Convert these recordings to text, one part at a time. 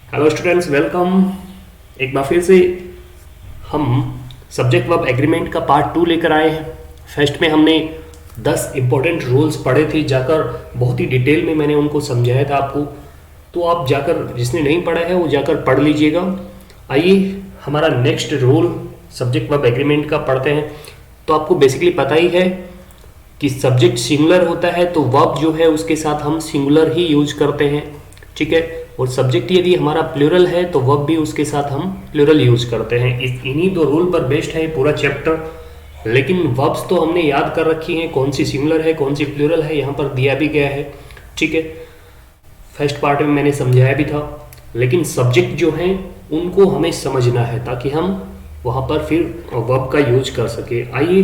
Hello students, welcome. एक बार फिर से हम सब्जेक्ट वर्ब एग्रीमेंट का पार्ट 2 लेकर आए हैं। फर्स्ट में हमने 10 इंपॉर्टेंट रूल्स पढ़े थे, जाकर बहुत ही डिटेल में मैंने उनको समझाया था आपको। तो आप जाकर, जिसने नहीं पढ़ा है वो जाकर पढ़ लीजिएगा। आइए हमारा next rule subject verb agreement का पढ़ते हैं। तो आपको बेसिकली पता ही है कि सब्जेक्ट सिंगुलर होता है तो वर्ब जो है उसके साथ हम सिंगुलर ही यूज करते हैं, ठीक है। और सब्जेक्ट यदि हमारा प्लूरल है तो वर्ब भी उसके साथ हम प्लूरल यूज करते हैं। इन्हीं दो रूल पर बेस्ड है पूरा चैप्टर। लेकिन वर्ब्स तो हमने याद कर रखी हैं, कौन सी सिंगुलर है कौन सी प्लूरल है, यहाँ पर दिया भी गया है, ठीक है। फर्स्ट पार्ट में मैंने समझाया भी था। लेकिन सब्जेक्ट जो हैं उनको हमें समझना है ताकि हम वहाँ पर फिर वर्ब का यूज कर सके। आइए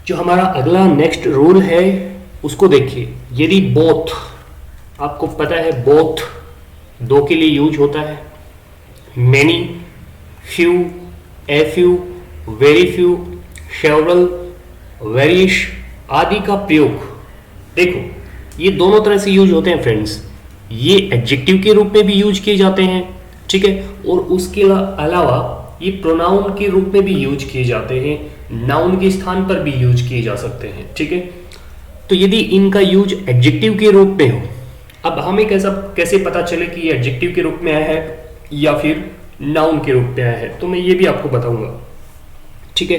जो हमारा अगला नेक्स्ट रूल है उसको देखिए। यदि बोथ, आपको पता है बोथ दो के लिए यूज होता है। Many, few, a few, very few, several, various आदि का प्रयोग देखो ये दोनों तरह से यूज होते हैं फ्रेंड्स। ये एडजेक्टिव के रूप में भी यूज किए जाते हैं, ठीक है। और उसके अलावा ये प्रोनाउन के रूप में भी यूज किए जाते हैं, नाउन के स्थान पर भी यूज किए जा सकते हैं, ठीक है। तो यदि इनका यूज एडजेक्टिव के रूप में हो, अब हमें कैसे पता चले कि ये एडजेक्टिव के रूप में आया है या फिर नाउन के रूप में आया है, तो मैं ये भी आपको बताऊंगा, ठीक है।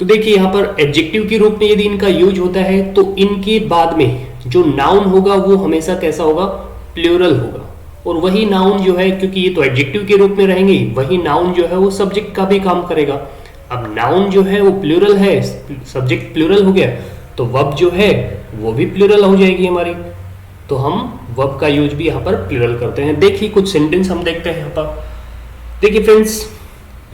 तो देखिए यहाँ पर एडजेक्टिव के रूप में यदि इनका यूज होता है तो इनके बाद में जो नाउन होगा वो हमेशा कैसा होगा, प्लूरल होगा। और वही नाउन जो है, क्योंकि ये तो एडजेक्टिव के रूप में रहेंगे, वही नाउन जो है वो सब्जेक्ट का भी काम करेगा। अब नाउन जो है वो प्लूरल है, सब्जेक्ट प्लूरल हो गया, तो वर्ब जो है वो भी प्लूरल हो जाएगी हमारी। तो हम वर्ब का यूज भी यहाँ पर प्लूरल करते हैं। देखिए कुछ सेंटेंस हम देखते हैं यहाँ पर। देखिए फ्रेंड्स,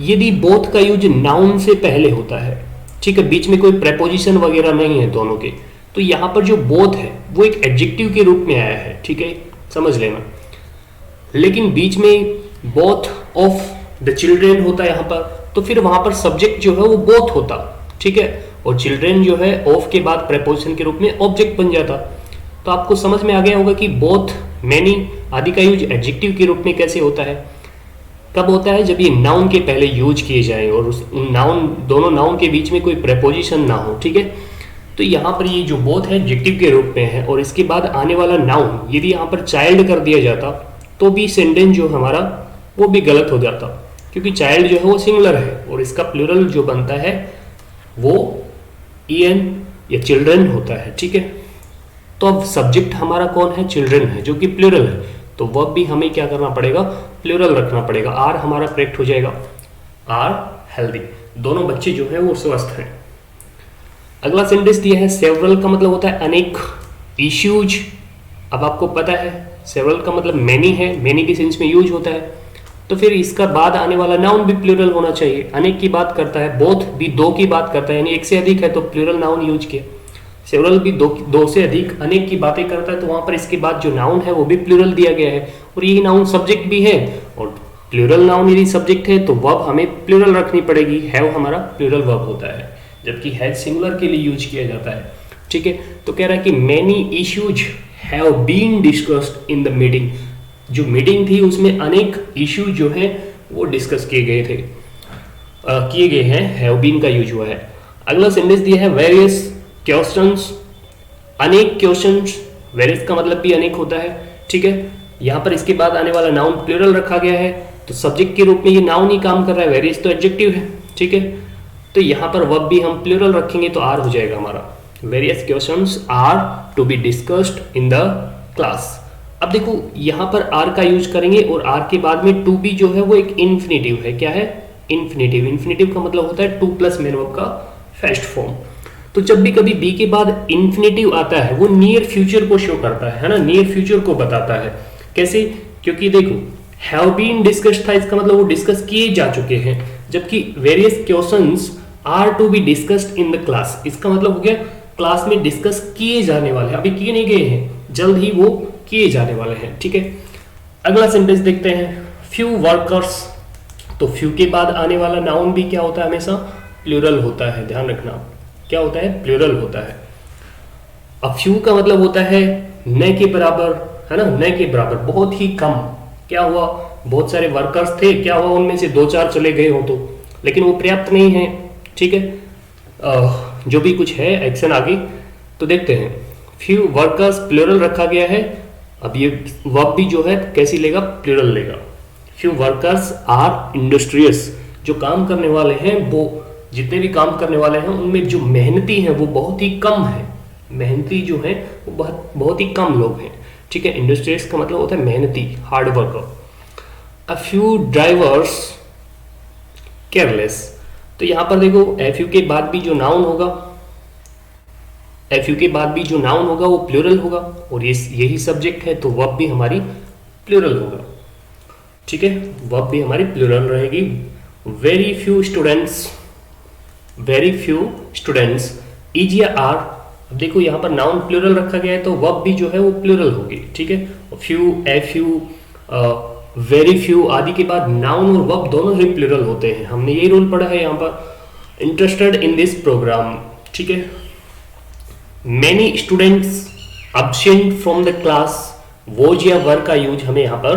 यदि बोथ का यूज नाउन से पहले होता है, ठीक है, बीच में कोई प्रेपोजिशन वगैरह नहीं है दोनों के, तो यहाँ पर जो बोथ है वो एक एडजेक्टिव के रूप में आया है, ठीक है, समझ लेना। लेकिन बीच में बोथ ऑफ द चिल्ड्रेन होता है यहाँ पर, तो फिर वहां पर सब्जेक्ट जो है वो बोथ होता, ठीक है। और चिल्ड्रेन जो है ऑफ के बाद प्रेपोजिशन के रूप में ऑब्जेक्ट बन जाता। तो आपको समझ में आ गया होगा कि बोथ, मैनी आदि का यूज एडजेक्टिव के रूप में कैसे होता है, कब होता है, जब ये नाउन के पहले यूज किए जाए और उन नाउन, दोनों नाउन के बीच में कोई प्रेपोजिशन ना हो, ठीक है। तो यहाँ पर ये जो बोथ है एडजेक्टिव के रूप में है, और इसके बाद आने वाला नाउन यदि यहाँ पर चाइल्ड कर दिया जाता तो भी सेंटेंस जो हमारा वो भी गलत हो जाता, क्योंकि चाइल्ड जो है वो सिंगुलर है और इसका प्लूरल जो बनता है वो ईएन या चिल्ड्रन होता है, ठीक है। तो अब सब्जेक्ट हमारा कौन है, चिल्ड्रन है, जो कि प्लूरल है। तो वर्ब भी हमें क्या करना पड़ेगा, प्लूरल रखना पड़ेगा। आर हमारा करेक्ट हो जाएगा, आर हेल्दी, दोनों बच्चे जो है वो स्वस्थ हैं। अगला सेंटेंस दिया है सेवरल का मतलब होता है अनेक, इश्यूज। अब आपको पता है सेवरल का मतलब मैनी है, मैनी के सेंस में यूज होता है, तो फिर इसका बाद आने वाला नाउन भी प्लूरल होना चाहिए। अनेक की बात करता है, बोथ भी दो की बात करता है, यानी एक से अधिक है तो प्लूरल नाउन यूज किया। सेवरल भी दो से अधिक, अनेक की बातें करता है, तो वहां पर इसके बाद जो नाउन है वो भी प्लूरल दिया गया है। और यही नाउन सब्जेक्ट भी है, और प्लूरल नाउन यदि सब्जेक्ट है तो वर्ब हमें प्लूरल रखनी पड़ेगी। हैव हमारा प्लूरल वर्ब होता है, जबकि हैज सिंगुलर के लिए यूज किया जाता है, ठीक है। तो कह रहा है कि many issues have been discussed in the meeting. जो मीटिंग थी उसमें अनेक इश्यू जो है वो डिस्कस किए गए हैं, हैव बीन का यूज हुआ है। अगला सेंटेंस दिया है वेरियस क्वेश्चंस, अनेक क्वेश्चंस, वेरियस का मतलब भी अनेक होता है, ठीक है। यहाँ पर इसके बाद आने वाला नाउन प्लूरल रखा गया है, तो सब्जेक्ट के रूप में ये नाउन ही काम कर रहा है, वेरियस तो एडजेक्टिव है, ठीक है। तो यहाँ पर वर्ब भी हम प्लूरल रखेंगे तो आर हो जाएगा हमारा। Various questions are to be discussed in the class. अब देखो यहाँ पर आर का यूज करेंगे और आर के बाद में टू बी जो है वो एक इन्फिनेटिव है। क्या है, इन्फिनेटिव। इन्फिनेटिव का मतलब होता है टू प्लस मेन वर्ब का फर्स्ट फॉर्म। तो जब भी कभी बी के बाद इन्फिनेटिव आता है वो नियर फ्यूचर को शो करता है ना, नियर फ्यूचर को बताता है। कैसे, क्योंकि देखो हैव बीन डिस्कस्ड था, इसका मतलब वो डिस्कस किए जा चुके हैं, जबकि various questions are to be discussed in the class, इसका मतलब हो गया क्लास में डिस्कस किए जाने वाले, अभी किए नहीं गए हैं, जल्द ही वो किए जाने वाले हैं, ठीक है। अगला सेंटेंस देखते हैं, फ्यू वर्कर्स। तो फ्यू के बाद आने वाला नाउन भी क्या होता है, हमेशा प्लूरल होता है, ध्यान रखना, क्या होता है, प्लूरल होता है। अब फ्यू का मतलब होता है न के बराबर, है ना, न के बराबर, बहुत ही कम, क्या हुआ, बहुत सारे वर्कर्स थे, क्या हुआ उनमें से 2-4 चले गए हो तो, लेकिन वो पर्याप्त नहीं है। ठीक है, जो भी कुछ है एक्शन आगे तो देखते हैं। फ्यू वर्कर्स प्लूरल रखा गया है। अब ये वर्ब भी जो है कैसी लेगा, प्लूरल लेगा। फ्यू वर्कर्स आर इंडस्ट्रियस, जो काम करने वाले हैं वो, जितने भी काम करने वाले हैं उनमें जो मेहनती हैं वो बहुत ही कम है। मेहनती जो है वो बहुत बहुत ही कम लोग हैं। ठीक है, इंडस्ट्रियस का मतलब होता है मेहनती, hard worker. A few drivers careless, तो यहां पर देखो एफ यू के बाद भी जो नाउन होगा, एफ यू के बाद भी जो नाउन होगा वो प्लूरल होगा, और ये यही सब्जेक्ट है तो वर्ब भी हमारी प्लूरल होगा। ठीक है, वर्ब भी हमारी प्लूरल रहेगी। Very few students, very few students, is या आर, अब देखो यहाँ पर नाउन प्लूरल रखा गया है तो वर्ब भी जो है वो प्लूरल होगी। ठीक है, few, F you, very few आदि के बाद नाउन और वर्ब दोनों ही प्लूरल होते हैं। हमने ये रूल पढ़ा है यहाँ पर। इंटरेस्टेड इन दिस प्रोग्राम, ठीक है। Many students absent from the class, was या वर का यूज हमें यहाँ पर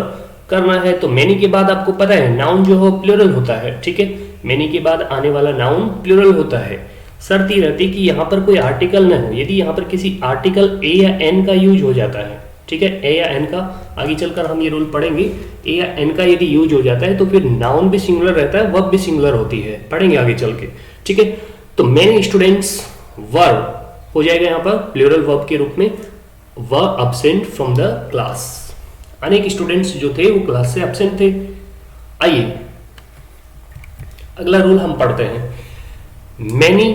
करना है। तो मेनी के बाद आपको पता है नाउन जो है प्लूरल होता है। ठीक है, मेनी के बाद आने वाला नाउन प्लूरल होता है। शर्त ये रहती कि यहाँ पर कोई आर्टिकल न हो। यदि यहाँ पर किसी आर्टिकल ए या एन का यूज हो जाता है, ठीक है, ए या एन का, आगे चलकर हम ये रूल पढ़ेंगे, ए या एन का यदि यूज हो जाता है तो फिर नाउन भी सिंगुलर रहता है, वर्ब भी सिंगुलर होती है, पढ़ेंगे आगे चल के। ठीक है, तो मेनी स्टूडेंट्स वर हो जाएगा यहाँ पर प्लूरल वर्ब के रूप में, वर अब्सेंट फ्रॉम द क्लास। अनेक स्टूडेंट्स जो थे वो क्लास से एब्सेंट थे। आइए अगला रूल हम पढ़ते हैं। Many,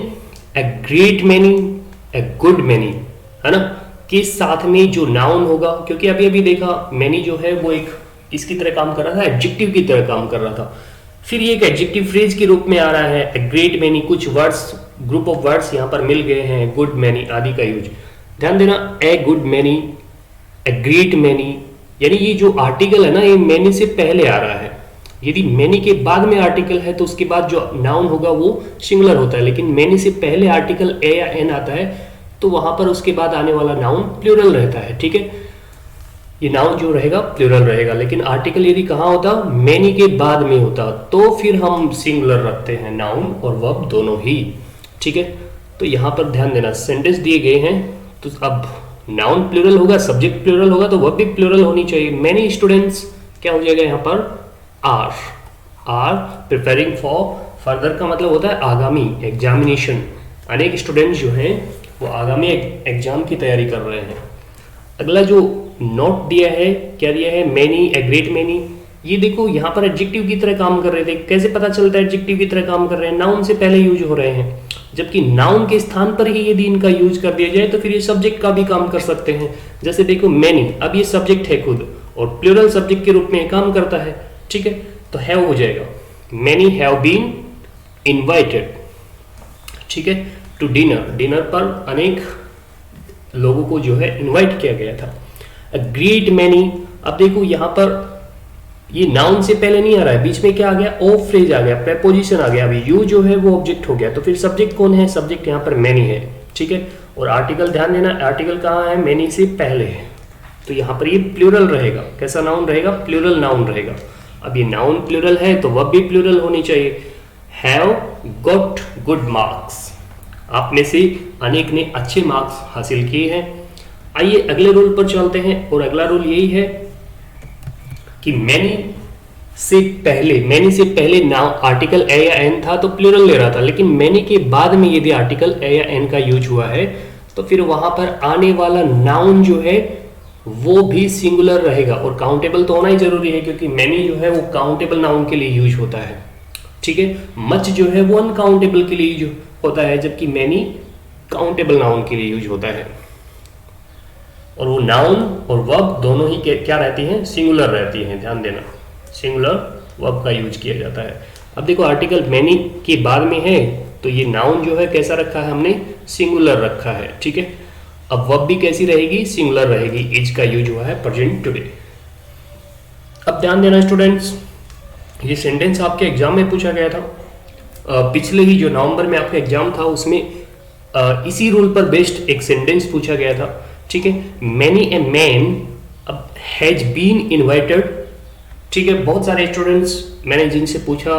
a great many, a good many, है ना, के साथ में जो नाउन होगा, क्योंकि अभी अभी देखा मैनी जो है वो एक इसकी तरह काम कर रहा था, एडजेक्टिव की तरह काम कर रहा था, फिर ये एक एडजेक्टिव फ्रेज के रूप में आ रहा है। ए ग्रेट मैनी, कुछ वर्ड्स, ग्रुप ऑफ वर्ड्स यहाँ पर मिल गए हैं, गुड मैनी आदि का यूज। ध्यान देना, a good many, a great many, यानी ये जो आर्टिकल है ना ये मैनी से पहले आ रहा है। यदि मैनी के बाद में आर्टिकल है तो उसके बाद जो नाउन होगा वो सिंगुलर होता है, लेकिन मैनी से पहले आर्टिकल ए या एन आता है तो वहां पर उसके बाद आने वाला नाउन प्लूरल रहता है। ठीक है, ये नाउन जो रहेगा प्लूरल रहेगा, लेकिन आर्टिकल यदि कहाँ होता, मैनी के बाद में होता तो फिर हम सिंगुलर रखते हैं नाउन और वर्ब दोनों ही। ठीक है, तो यहाँ पर ध्यान देना, सेंटेंस दिए गए हैं तो अब नाउन प्लूरल होगा, सब्जेक्ट प्लूरल होगा तो वर्ब भी प्लूरल होनी चाहिए। मैनी स्टूडेंट्स क्या हो जाएगा यहाँ पर, आर प्रिपेयरिंग फॉर फर्दर का मतलब होता है आगामी एग्जामिनेशन। अनेक स्टूडेंट्स जो हैं वो आगामी एग्जाम की तैयारी कर रहे हैं। अगला जो नोट दिया है, क्या दिया है, मैनी, ए ग्रेट मैनी, ये देखो यहाँ पर एडजेक्टिव की तरह काम कर रहे थे। कैसे पता चलता है एडजेक्टिव की तरह काम कर रहे हैं, नाउन से पहले यूज हो रहे हैं, जबकि नाउन के स्थान पर ही यदि इनका यूज कर दिया जाए तो फिर ये सब्जेक्ट का भी काम कर सकते हैं। जैसे देखो मैनी, अब ये सब्जेक्ट है खुद और प्लूरल सब्जेक्ट के रूप में काम करता है। ठीक है, तो हैव हो जाएगा, मैनी हैव बीन इनवाइटेड, ठीक है, टू डिनर, डिनर पर अनेक लोगों को जो है इनवाइट किया गया था। अ ग्रेट मैनी, अब देखो यहाँ पर ये नाउन से पहले नहीं आ रहा है, बीच में क्या आ गया, ओ फ्रेज आ गया, प्रेपोजिशन आ गया, अभी यू जो है वो ऑब्जेक्ट हो गया, तो फिर सब्जेक्ट कौन है, सब्जेक्ट यहाँ पर मैनी है। ठीक है, और आर्टिकल ध्यान देना, आर्टिकल कहाँ है, मैनी से पहले है, तो यहाँ पर ये प्लूरल रहेगा। कैसा नाउन रहेगा, प्लूरल नाउन रहेगा। अब ये नाउन प्लूरल है तो वर्ब भी प्लूरल होनी चाहिए। हैव गॉट गुड मार्क्स, आप में से अनेक ने अच्छे मार्क्स हासिल किए हैं। आइए अगले रूल पर चलते हैं, और अगला रूल यही है कि मैनी से पहले नाउन आर्टिकल ए या एन था तो प्लूरल ले रहा था, लेकिन मैनी के बाद में यदि आर्टिकल ए या एन का यूज हुआ है तो फिर वहां पर आने वाला नाउन जो है वो भी सिंगुलर रहेगा, और काउंटेबल तो होना ही जरूरी है क्योंकि मैनी जो है वो काउंटेबल नाउन के लिए यूज होता है। ठीक है, मच जो है वो अनकाउंटेबल के लिए यूज होता है, जबकि मैनी काउंटेबल नाउन के लिए यूज होता है। और वो नाउन और वर्ब दोनों ही क्या रहती हैं, सिंगुलर रहती हैं। ध्यान देना, सिंगुलर वर्ब का यूज किया जाता है। अब देखो आर्टिकल मैनी के बाद में है तो ये नाउन जो है कैसा रखा है हमने, सिंगुलर रखा है। ठीक है, अब वर्ब भी कैसी रहेगी, सिंगुलर रहेगी, इज का यूज हुआ है प्रेजेंट टुडे। अब ध्यान देना स्टूडेंट्स, ये सेंटेंस आपके एग्जाम में पूछा गया था। पिछले ही जो नवंबर में आपका एग्जाम था उसमें इसी रूल पर बेस्ड एक सेंटेंस पूछा गया था। ठीक है, मैनी ए मैन अब हैज बीन इनवाइटेड ठीक है, बहुत सारे स्टूडेंट्स मैंने जिनसे पूछा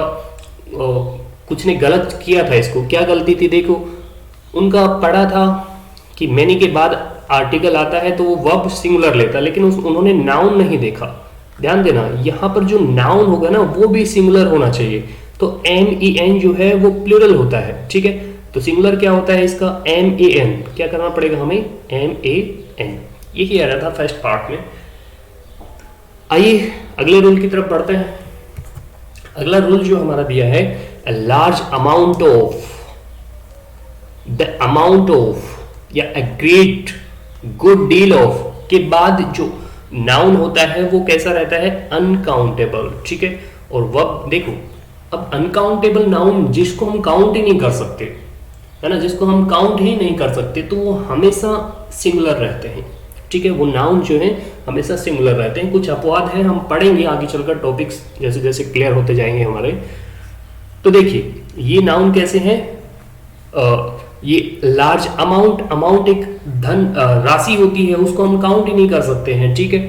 कुछ ने गलत किया था इसको। क्या गलती थी देखो, उनका पढ़ा था कि मैनी के बाद आर्टिकल आता है तो वो वर्ब सिंगुलर लेता है, लेकिन उन्होंने नाउन नहीं देखा। ध्यान देना, यहाँ पर जो नाउन होगा ना वो भी सिंगुलर होना चाहिए। तो MEN जो है वो प्लूरल होता है, ठीक है। तो सिंगुलर क्या होता है इसका, MAN। क्या करना पड़ेगा हमें, MAN। यही आ रहा था फर्स्ट पार्ट में। आइए अगले रूल की तरफ बढ़ते हैं। अगला रूल जो हमारा दिया है, a large amount of, the amount of या a great good deal of के बाद जो नाउन होता है वो कैसा रहता है, अनकाउंटेबल, ठीक है। और वर्ब देखो, अब अनकाउंटेबल नाउन जिसको हम काउंट ही नहीं कर सकते, है ना, जिसको हम काउंट ही नहीं कर सकते, तो वो हमेशा सिंगुलर रहते हैं, ठीक है। वो नाउन जो है हमेशा सिंगुलर रहते हैं। कुछ अपवाद है, हम पढ़ेंगे आगे चलकर, टॉपिक्स जैसे जैसे क्लियर होते जाएंगे हमारे। तो देखिए ये नाउन कैसे हैं, ये लार्ज अमाउंट, अमाउंट एक धन राशि होती है, उसको हम काउंट ही नहीं कर सकते हैं, ठीक है।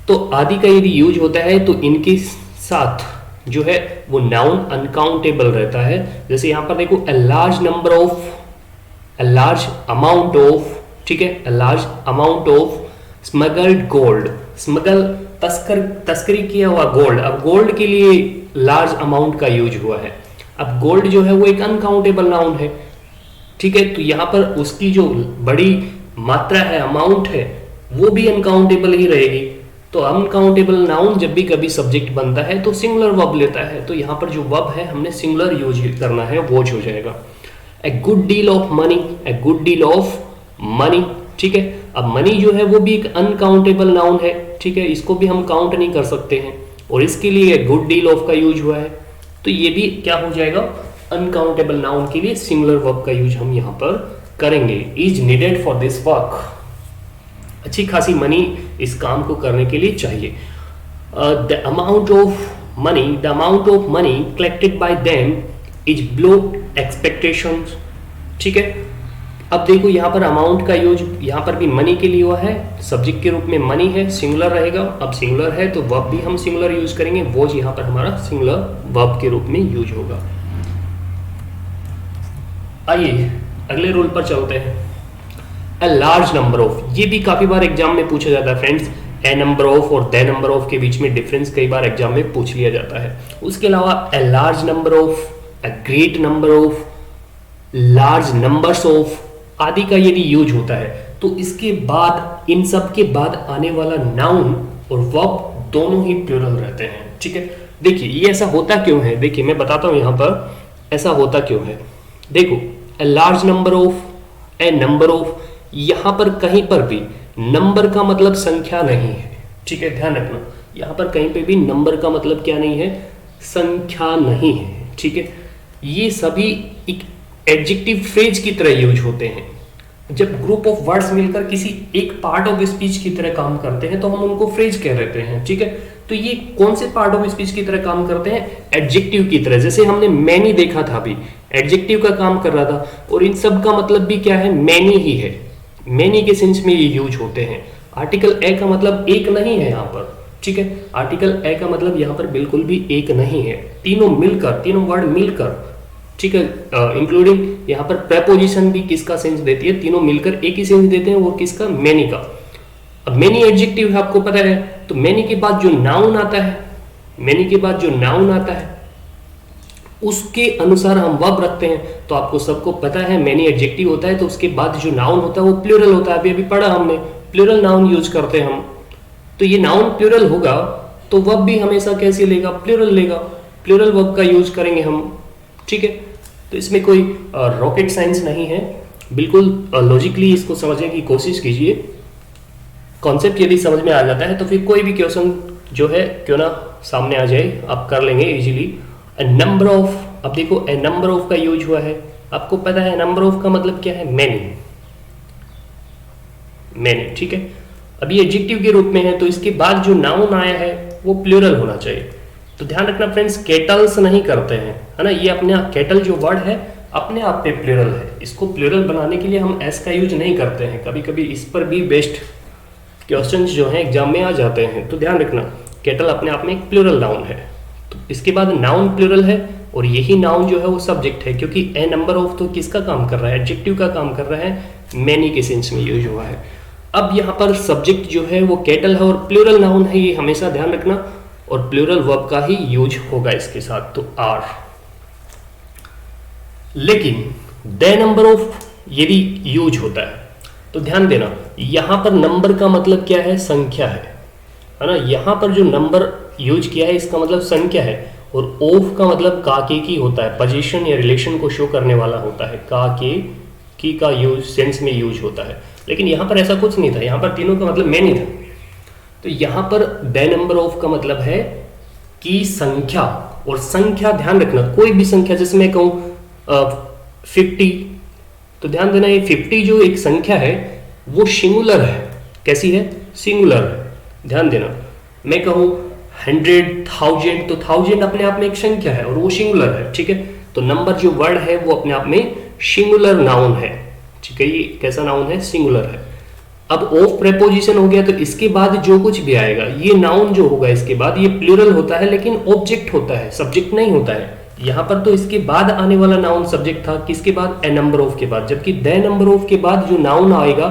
तो आदि का यदि यूज होता है तो इनके साथ जो है वो नाउन अनकाउंटेबल रहता है। जैसे यहां पर देखो, a large number of, a large amount of, ठीक है, a large amount of smuggled gold. Smuggle तस्करी किया हुआ गोल्ड। अब गोल्ड के लिए लार्ज अमाउंट का यूज हुआ है। अब गोल्ड जो है वो एक अनकाउंटेबल नाउन है, ठीक है। तो यहां पर उसकी जो बड़ी मात्रा है, अमाउंट है, वो भी अनकाउंटेबल ही रहेगी। तो अनकाउंटेबल नाउन जब भी कभी सब्जेक्ट बनता है तो सिंगुलर वर्ब लेता है। तो यहां पर जो वर्ब है हमने सिंगुलर यूज करना है, वॉच हो जाएगा। A good deal of money, a good deal of money, ठीक है। अब मनी जो है वो भी एक अनकाउंटेबल नाउन है, ठीक है, इसको भी हम काउंट नहीं कर सकते हैं, और इसके लिए गुड डील ऑफ का यूज हुआ है। तो ये भी क्या हो जाएगा, अनकाउंटेबल नाउन के लिए सिंगुलर वर्ब का यूज हम यहाँ पर करेंगे। Is needed for this work, अच्छी खासी मनी इस काम को करने के लिए चाहिए। The amount of money, the amount of money collected by them is below expectations, ठीक है। अब देखो यहाँ पर अमाउंट का यूज यहाँ पर भी मनी के लिए हुआ है, सब्जेक्ट के रूप में मनी है, सिंगुलर रहेगा। अब सिंगुलर है तो वर्ब भी हम सिंगुलर यूज करेंगे, वो यहाँ पर हमारा सिंगुलर वर्ब के रूप में यूज होगा। आइए अगले रूल पर चलते हैं। अ लार्ज नंबर ऑफ, ये भी काफी बार एग्जाम में पूछा जाता है फ्रेंड्स। ए नंबर ऑफ और द नंबर ऑफ के बीच में डिफरेंस कई बार एग्जाम में पूछ लिया जाता है। उसके अलावा a large number of, a great number of, large numbers of आदि का यदि यूज होता है तो इसके बाद, इन सब के बाद आने वाला नाउन और वर्ब दोनों ही प्लूरल रहते हैं, ठीक है। देखिए ये ऐसा होता क्यों है, देखिए मैं बताता हूं यहां पर ऐसा होता क्यों है। देखो, a large number of, A number of, यहां पर कहीं पर भी नंबर का मतलब संख्या नहीं है, ठीक है, ध्यान रखना। यहां पर कहीं पे भी नंबर का मतलब क्या नहीं है, संख्या नहीं है, ठीक है। ये सभी एक एडजेक्टिव फ्रेज की तरह यूज होते हैं। जब ग्रुप ऑफ वर्ड्स मिलकर किसी एक पार्ट ऑफ स्पीच की तरह काम करते हैं तो हम उनको फ्रेज कह देते हैं, ठीक है। तो ये कौन से पार्ट ऑफ स्पीच की तरह काम करते हैं, एडजेक्टिव की तरह। जैसे हमने मैनी देखा था अभी, एडजेक्टिव का काम कर रहा था, और इन सब का मतलब भी क्या है, मैनी ही है। मैनी के सेंस में ये यूज होते हैं। आर्टिकल ए का मतलब एक नहीं है यहाँ पर, ठीक है। आर्टिकल ए का मतलब यहाँ पर बिल्कुल भी एक नहीं है। तीनों मिलकर, तीनों वर्ड मिलकर, ठीक है, इंक्लूडिंग यहाँ पर प्रेपोजिशन भी किसका सेंस देती है, तीनों मिलकर एक ही सेंस देते हैं, वो किसका, मैनी का। अब मैनी एडजेक्टिव है, आपको पता है। तो मैनी के बाद जो नाउन आता है, मैनी के बाद जो नाउन आता है उसके अनुसार हम वर्ब रखते हैं। तो आपको सबको पता है मैनी एडजेक्टिव होता है तो उसके बाद जो नाउन होता है वो प्लूरल होता है। अभी अभी पढ़ा हमने, प्लूरल नाउन यूज करते हैं हम। तो ये नाउन प्लूरल होगा तो वर्ब भी हमेशा कैसे लेगा, प्लूरल लेगा। प्लूरल वर्ब का यूज करेंगे हम, ठीक है। तो इसमें कोई रॉकेट साइंस नहीं है, बिल्कुल लॉजिकली इसको समझने की कोशिश कीजिए। कॉन्सेप्ट यदि समझ में आ जाता है तो फिर कोई भी क्वेश्चन जो है क्यों ना सामने आ जाए, आप कर लेंगे इजीली। ए नंबर ऑफ, अब देखो ए नंबर ऑफ का यूज हुआ है, आपको पता है नंबर ऑफ का मतलब क्या है, मैनी, मैनी, ठीक है। अब ये एडजेक्टिव के रूप में है तो इसके बाद जो नाउन आया है वो प्लूरल होना चाहिए। तो ध्यान रखना फ्रेंड्स, केटल्स नहीं करते हैं, है ना। ये अपने केटल जो वर्ड है अपने आप पे प्लूरल है, इसको प्लूरल बनाने के लिए हम एस का यूज नहीं करते हैं। कभी कभी इस पर भी बेस्ट क्वेश्चंस जो हैं एग्जाम में आ जाते हैं, तो ध्यान रखना। केटल अपने आप में एक प्लूरल नाउन है, तो इसके बाद नाउन प्लूरल है और यही नाउन जो है वो सब्जेक्ट है, क्योंकि ए नंबर ऑफ तो किसका काम कर रहा है, एडजेक्टिव का काम कर रहा है, मैनी के सेंस में यूज हुआ है। अब यहाँ पर सब्जेक्ट जो है वो केटल है और प्लूरल नाउन है, ये हमेशा ध्यान रखना, और प्लूरल वर्ब का ही यूज होगा इसके साथ, तो आर। लेकिन द नंबर ऑफ यदि यूज होता है तो ध्यान देना, यहां पर नंबर का मतलब क्या है, संख्या है ना। यहां पर जो नंबर यूज किया है इसका मतलब संख्या है, और ऑफ का मतलब का के की होता है, पोजीशन या रिलेशन को शो करने वाला होता है, का के की का यूज सेंस में यूज होता है। लेकिन यहां पर ऐसा कुछ नहीं था, यहां पर तीनों का मतलब मैनी था। तो यहां पर द नंबर ऑफ का मतलब है कि संख्या, और संख्या ध्यान रखना, कोई भी संख्या, जैसे मैं कहूं 50, तो ध्यान देना ये 50 जो एक संख्या है वो सिंगुलर है। कैसी है, सिंगुलर है, ध्यान देना। मैं कहूं 100, 1000, तो 1000 अपने आप में एक संख्या है और वो सिंगुलर है, ठीक है। तो नंबर जो वर्ड है वो अपने आप में सिंगुलर नाउन है, ठीक है। ये कैसा नाउन है, सिंगुलर है। अब ऑफ प्रेपोजिशन हो गया, तो इसके बाद जो कुछ भी आएगा, ये नाउन जो होगा इसके बाद, ये प्लूरल होता है लेकिन ऑब्जेक्ट होता है, सब्जेक्ट नहीं होता है। यहां पर तो इसके बाद आने वाला नाउन सब्जेक्ट था, किसके बाद, ए नंबर ऑफ के बाद, जबकि द नंबर ऑफ के बाद जो नाउन आएगा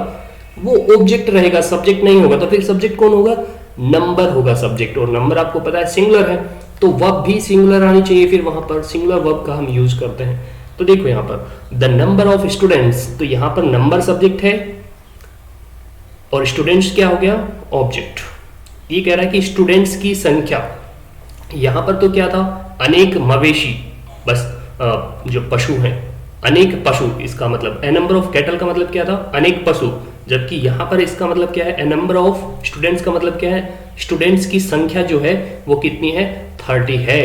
वो ऑब्जेक्ट रहेगा, सब्जेक्ट नहीं होगा। तो फिर सब्जेक्ट कौन होगा, नंबर होगा सब्जेक्ट, और नंबर आपको पता है सिंगुलर है, तो वर्ब भी सिंगुलर आनी चाहिए, फिर वहां पर सिंगुलर वर्ब का हम यूज करते हैं। तो देखो यहां पर द नंबर ऑफ स्टूडेंट्स, तो यहां पर नंबर सब्जेक्ट है और स्टूडेंट्स क्या हो गया, ऑब्जेक्ट। ये कह रहा है कि स्टूडेंट्स की संख्या, यहां पर तो क्या था, अनेक मवेशी, बस जो पशु हैं, अनेक पशु, इसका मतलब ए नंबर ऑफ कैटल का मतलब क्या था, अनेक पशु, जबकि यहां पर इसका मतलब क्या है, ए नंबर ऑफ स्टूडेंट्स का मतलब क्या है, स्टूडेंट्स की संख्या जो है वो कितनी है, 30 है,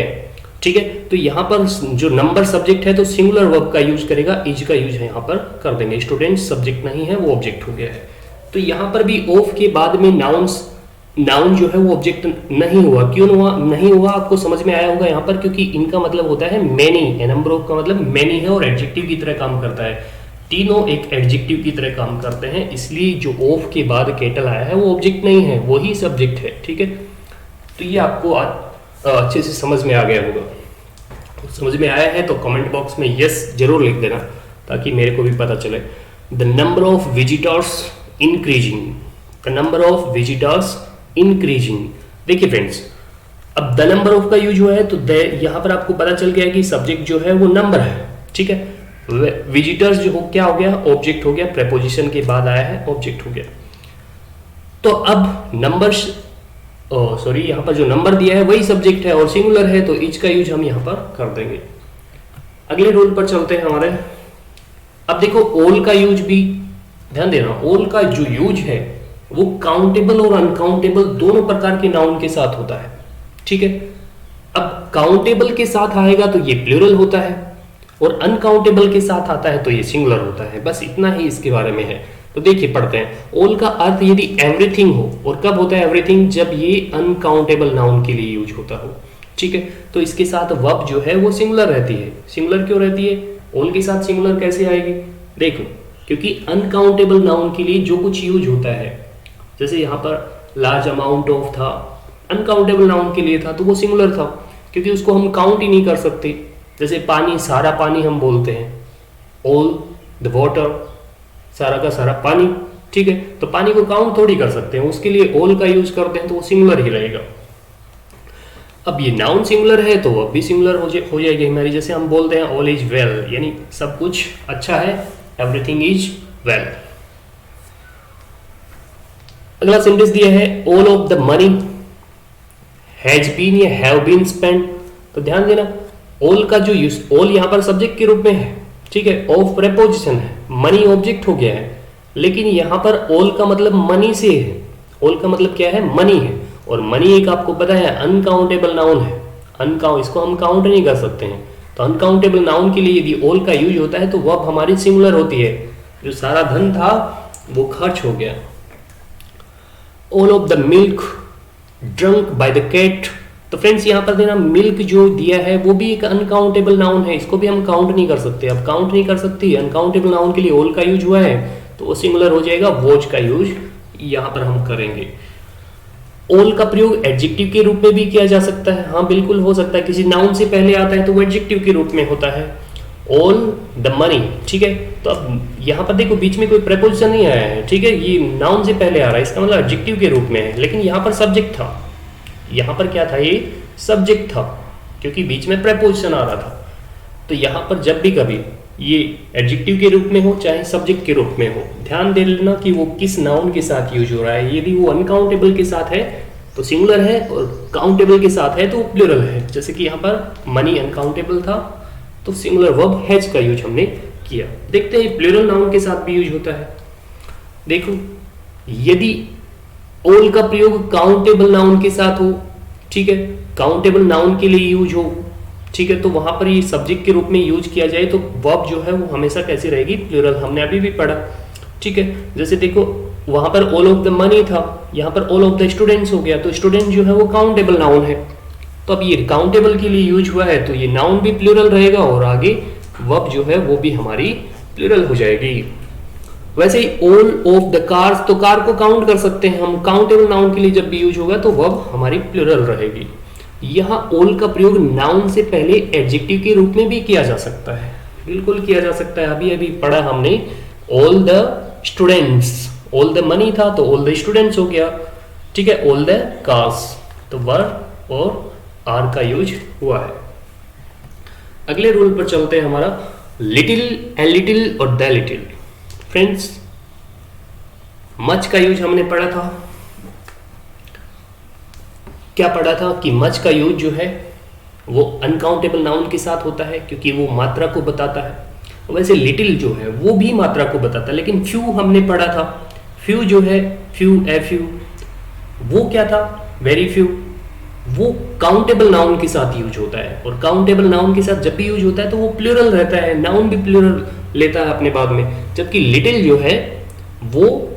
ठीक है। तो यहां पर जो नंबर सब्जेक्ट है तो सिंगुलर वर्ब का यूज करेगा, इज का यूज है यहां पर कर देंगे, स्टूडेंट्स सब्जेक्ट नहीं है वो ऑब्जेक्ट हो गया है। तो यहां पर भी ऑफ के बाद में नाउन जो है वो ऑब्जेक्ट नहीं हुआ, क्यों नहीं हुआ आपको समझ में आया होगा यहाँ पर, क्योंकि इनका मतलब होता है मैनी, ए नंबर ऑफ का मतलब मैनी है और एडजेक्टिव की तरह काम करता है, तीनों एक एडजेक्टिव की तरह काम करते हैं, इसलिए जो ऑफ के बाद केटल आया है वो ऑब्जेक्ट नहीं है, वही सब्जेक्ट है, ठीक है। तो ये आपको अच्छे से समझ में आ गया होगा, समझ में आया है तो कमेंट बॉक्स में यस जरूर लिख देना ताकि मेरे को भी पता चले। The number of visitors increasing, the number of visitors increasing. देखिए फ्रेंड्स, अब द नंबर ऑफ का यूज हुआ है तो यहां पर आपको पता चल गया कि सब्जेक्ट जो है वो नंबर है, ठीक है। विजिटर्स जो हो क्या हो गया, ऑब्जेक्ट हो गया, प्रेपोजिशन के बाद आया है, ऑब्जेक्ट हो गया। तो अब नंबर्स, सॉरी, यहां पर जो नंबर दिया है वही सब्जेक्ट है और सिंगुलर है, तो इच का यूज हम यहां पर कर देंगे। अगले रूल पर चलते हैं हमारे। अब देखो ऑल का यूज भी ध्यान देना, ऑल का जो यूज है वो काउंटेबल और अनकाउंटेबल दोनों प्रकार के नाउन के साथ होता है, ठीक है। अब काउंटेबल के साथ आएगा तो ये प्लूरल होता है और अनकाउंटेबल के साथ आता है तो ये सिंगुलर होता है, बस इतना ही इसके बारे में है। तो देखिए पढ़ते हैं, ऑल का अर्थ यदि एवरीथिंग हो, और कब होता है एवरीथिंग, जब ये अनकाउंटेबल नाउन के लिए यूज होता हो, ठीक है। तो इसके साथ वर्ब जो है वो सिंगुलर रहती है। सिंगुलर क्यों रहती है, ऑल के साथ सिंगुलर कैसे आएगी, देखो, क्योंकि अनकाउंटेबल नाउन के लिए जो कुछ यूज होता है, जैसे यहाँ पर लार्ज अमाउंट ऑफ था, अनकाउंटेबल नाउन के लिए था तो वो सिंगुलर था, क्योंकि उसको हम काउंट ही नहीं कर सकते। जैसे पानी, सारा पानी हम बोलते हैं, ऑल द वाटर, सारा का सारा पानी, ठीक है। तो पानी को काउंट थोड़ी कर सकते हैं, उसके लिए ऑल का यूज करते हैं तो वो सिंगुलर ही रहेगा। अब ये नाउन सिंगुलर है तो अब भी सिंगुलर हो जाएगी हमारी, जैसे हम बोलते हैं ऑल इज वेल, यानी सब कुछ अच्छा है, एवरीथिंग इज वेल। अगला सेंटेंस दिया है, all of the money has been या हैव बीन स्पेंड। तो ध्यान देना, ऑल का जो यूज, ऑल यहां पर सब्जेक्ट के रूप में है, ठीक है, ऑफ प्रेपोजिशन है, मनी ऑब्जेक्ट हो गया है, लेकिन यहां पर ऑल का मतलब मनी से है। ऑल का मतलब क्या है, मनी है, और मनी एक आपको पता है अनकाउंटेबल नाउन है, इसको हम काउंट नहीं कर सकते हैं। तो अनकाउंटेबल नाउन के लिए यदि ऑल का यूज होता है तो वर्ब हमारी सिंगुलर होती है, जो सारा धन था वो खर्च हो गया। All of the milk drunk by the cat. तो फ्रेंड्स यहाँ पर देना, मिल्क जो दिया है वो भी एक अनकाउंटेबल नाउन है, इसको भी हम काउंट नहीं कर सकते। अब काउंट नहीं कर सकती, अनकाउंटेबल नाउन के लिए ऑल का यूज हुआ है तो वो सिंगुलर हो जाएगा, वॉच का यूज यहाँ पर हम करेंगे। ऑल का प्रयोग एडजेक्टिव के रूप में भी किया जा सकता है। हाँ बिल्कुल हो सकता है, किसी नाउन से पहले आता है तो वो एडजेक्टिव के रूप में होता है। ऑल द मनी, ठीक है। तो अब यहाँ पर देखो बीच में कोई प्रेपोजिशन नहीं आया है, ठीक है, ये नाउन से पहले आ रहा है, इसका मतलब एडजेक्टिव के रूप में है। लेकिन यहाँ पर सब्जेक्ट था, यहाँ पर क्या था, ये सब्जेक्ट था, क्योंकि बीच में प्रेपोजिशन आ रहा था। तो यहाँ पर जब भी कभी ये एडजेक्टिव के रूप में हो चाहे सब्जेक्ट के रूप में हो, ध्यान दे लेना कि वो किस नाउन के साथ यूज हो रहा है। यदि वो अनकाउंटेबल के साथ है तो सिंगुलर है, और काउंटेबल के साथ है तो वो प्लूरल है। जैसे कि यहाँ पर मनी अनकाउंटेबल था तो सिंगुलर वर्ब हैज का यूज हमने किया। देखते हैं प्लूरल नाउन के साथ भी यूज होता है। देखो यदि ऑल का प्रयोग काउंटेबल नाउन के साथ हो, ठीक है, काउंटेबल नाउन के लिए यूज हो, ठीक है, तो वहां पर ये सब्जेक्ट के रूप में यूज किया जाए तो वर्ब जो है वो हमेशा कैसी रहेगी, प्लूरल। हमने अभी भी पढ़ा, ठीक है। जैसे देखो वहां पर ऑल ऑफ द मनी था, यहाँ पर ऑल ऑफ द स्टूडेंट्स हो गया, तो स्टूडेंट जो है वो काउंटेबल नाउन है। तो अब ये काउंटेबल के लिए यूज हुआ है तो ये नाउन भी प्लूरल रहेगा और आगे वर्ब जो है वो भी हमारी प्लूरल हो जाएगी। वैसे ही ऑल ऑफ द कार्स, तो कार को काउंट कर सकते हैं हम, काउंटेबल नाउन के लिए जब भी यूज होगा तो वर्ब हमारी प्लूरल रहेगी। यहाँ ऑल का प्रयोग नाउन से पहले एडजेक्टिव के रूप में भी किया जा सकता है, बिल्कुल किया जा सकता है। अभी अभी पढ़ा हमने all the students, all the money था तो ऑल द स्टूडेंट्स हो गया, ठीक है। ऑल द कार्स, तो वर्ब और आर का यूज हुआ है। अगले रूल पर चलते हैं, हमारा लिटिल, ए लिटिल और द लिटिल। फ्रेंड्स मच का यूज हमने पढ़ा था, क्या पढ़ा था कि मच का यूज जो है वो अनकाउंटेबल नाउन के साथ होता है क्योंकि वो मात्रा को बताता है। वैसे लिटिल जो है वो भी मात्रा को बताता है, लेकिन फ्यू हमने पढ़ा था, फ्यू जो है, फ्यू, ए फ्यू, वो क्या था, वेरी फ्यू, वो काउंटेबल नाउन के साथ यूज होता है। और काउंटेबल नाउन के साथ जब भी यूज होता है तो वो प्लूरल रहता है, नाउन भी प्लूरल लेता है अपने बाद में। जबकि लिटिल जो है वो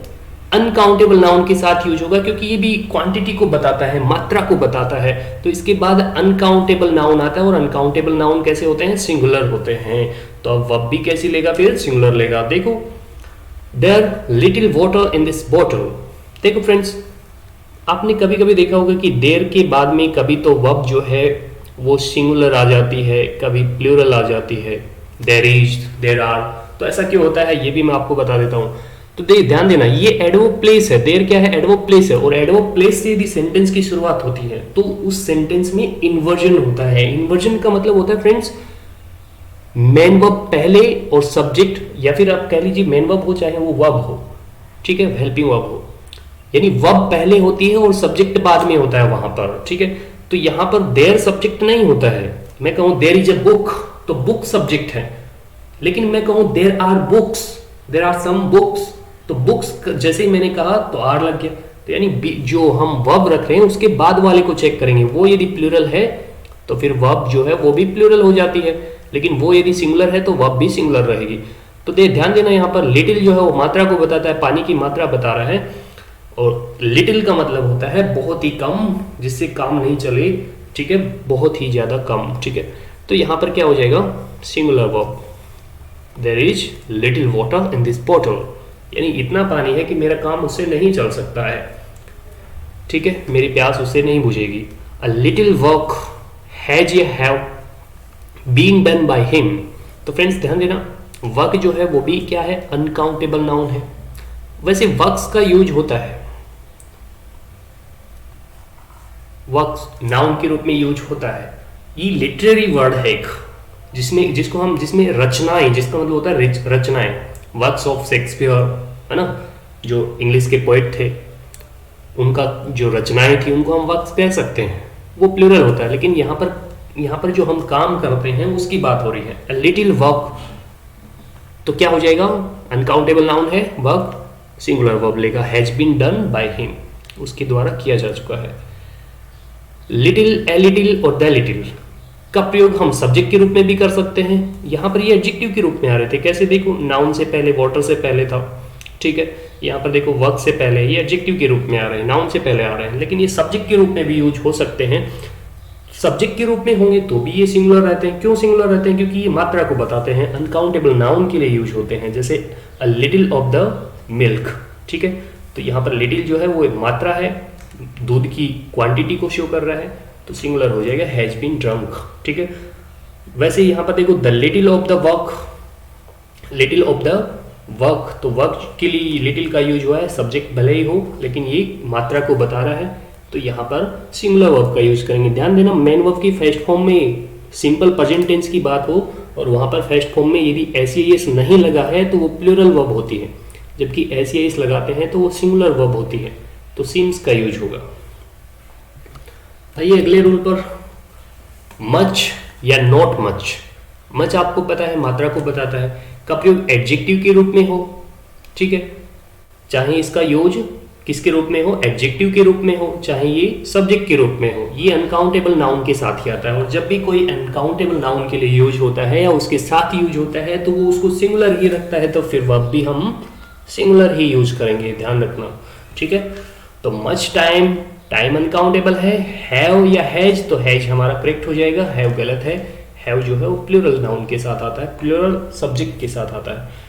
अनकाउंटेबल नाउन के साथ यूज होगा क्योंकि ये भी क्वांटिटी को बताता है, मात्रा को बताता है। तो इसके बाद अनकाउंटेबल नाउन आता है, और अनकाउंटेबल नाउन कैसे होते हैं, सिंगुलर होते हैं। तो अब वर्ब भी कैसी लेगा, फिर सिंगुलर लेगा। देखो there little water in this bottle. देखो फ्रेंड्स आपने कभी कभी देखा होगा कि देर के बाद में कभी तो वर्ब जो है वो सिंगुलर आ जाती है, कभी प्लूरल आ जाती है, देयर इज, देयर आर। तो ऐसा क्यों होता है ये भी मैं आपको बता देता हूँ। तो ध्यान देना, ये एडवर्ब प्लेस है, देर क्या है, एडवर्ब प्लेस है, और एडवर्ब प्लेस से यदि सेंटेंस की शुरुआत होती है तो उस सेंटेंस में इन्वर्जन होता है। इन्वर्जन का मतलब होता है फ्रेंड्स मेन वर्ब पहले और सब्जेक्ट, या फिर आप कह लीजिए मेन वर्ब हो चाहे वो वर्ब हो, ठीक है, हेल्पिंग वर्ब हो, यानी वर्ब पहले होती है और सब्जेक्ट बाद में होता है वहां पर, ठीक है। तो यहां पर देर सब्जेक्ट नहीं होता है। मैं कहूं देर इज अ बुक तो बुक सब्जेक्ट है, लेकिन मैं कहूं there are books, there are some books, तो बुक्स जैसे ही मैंने कहा तो आर लग गया। तो यानी जो हम वर्ब रख रहे हैं उसके बाद वाले को चेक करेंगे, वो यदि प्लूरल है तो फिर वर्ब जो है वो भी प्लूरल हो जाती है, लेकिन वो यदि सिंगुलर है तो वर्ब भी सिंगुलर रहेगी। तो ध्यान देना, यहाँ पर लिटिल जो है वो मात्रा को बताता है, पानी की मात्रा बता रहा है, और लिटिल का मतलब होता है बहुत ही कम, जिससे काम नहीं चले, ठीक है, बहुत ही ज्यादा कम, ठीक है। तो यहाँ पर क्या हो जाएगा, singular verb, there is little water in this bottle, यानी इतना पानी है कि मेरा काम उससे नहीं चल सकता है, ठीक है, मेरी प्यास उससे नहीं बुझेगी। अ लिटिल वर्क हैज या have being done by him. तो फ्रेंड्स ध्यान देना, वर्क जो है वो भी क्या है, अनकाउंटेबल नाउन है। वैसे वर्क्स का यूज होता है, वर्क्स नाउन के रूप में यूज होता है। ये लिटरेरी वर्ड है एक, जिसमें रचनाएं, जिसका मतलब होता है रचनाएं, वर्क्स ऑफ शेक्सपियर, है ना, जो इंग्लिश के पोएट थे उनका जो रचनाएं थी उनको हम वर्क्स कह सकते हैं, वो प्लूरल होता है। लेकिन यहाँ पर जो हम काम करते हैं उसकी बात हो रही है। अ लिटिल वर्क तो क्या हो जाएगा, अनकाउंटेबल नाउन है, वर्क सिंगुलर वर्ब लेगा, has been done by him, उसके द्वारा किया जा चुका है। लिटिल, ए लिटिल और द लिटिल का प्रयोग हम सब्जेक्ट के रूप में भी कर सकते हैं। यहाँ पर ये एडजेक्टिव के रूप में आ रहे थे, कैसे देखो, नाउन से पहले, वाटर से पहले था, ठीक है। यहाँ पर देखो वर्क से पहले, ये एडजेक्टिव के रूप में आ रहे हैं, नाउन से पहले आ रहे हैं, लेकिन ये सब्जेक्ट के रूप में भी यूज हो सकते हैं। सब्जेक्ट के रूप में होंगे तो भी ये सिंगुलर रहते हैं। क्यों सिंगुलर रहते हैं, क्योंकि ये मात्रा को बताते हैं, अनकाउंटेबल नाउन के लिए यूज होते हैं, जैसे a little of the milk, ठीक है। तो यहाँ पर लिटिल जो है वो एक मात्रा है, दूध की क्वांटिटी को शो कर रहा है तो सिंगुलर हो जाएगा हैज बीन ड्रंक, ठीक है। वैसे यहाँ पर देखो the little of the work, little of the work, तो वर्क के लिए लिटिल का यूज हुआ है, सब्जेक्ट भले ही हो लेकिन ये मात्रा को बता रहा है तो यहाँ पर सिंगुलर वर्ब का यूज करेंगे। ध्यान देना मेन वर्ब की फर्स्ट फॉर्म में सिंपल प्रेजेंट टेंस की बात हो और वहाँ पर फर्स्ट फॉर्म में यदि एस नहीं लगा है तो वो प्लूरल वर्ब होती है, जबकि एस लगाते हैं तो वो सिंगुलर वर्ब होती है, तो सीम्स का यूज होगा। आइए अगले रूल पर, मच या नॉट मच। मच आपको पता है मात्रा को बताता है, का प्रयोग एडजेक्टिव के रूप में हो, ठीक है, चाहे इसका यूज किसके रूप में हो, एडजेक्टिव के रूप में हो, चाहे ये सब्जेक्ट के रूप में हो, ये अनकाउंटेबल नाउन के साथ ही आता है। और जब भी कोई अनकाउंटेबल नाउन के लिए यूज होता है या उसके साथ यूज होता है तो वो उसको सिंगुलर ही रखता है, तो फिर वर्ब भी हम सिंगुलर ही यूज करेंगे, ध्यान रखना, ठीक है। तो मच टाइम, टाइम अनकाउंटेबल है, हैव या हैज, तो हैज हमारा करेक्ट हो जाएगा, हैव गलत है, हैव जो है वो प्लूरल नाउन के साथ आता है, प्लूरल सब्जेक्ट के साथ आता है।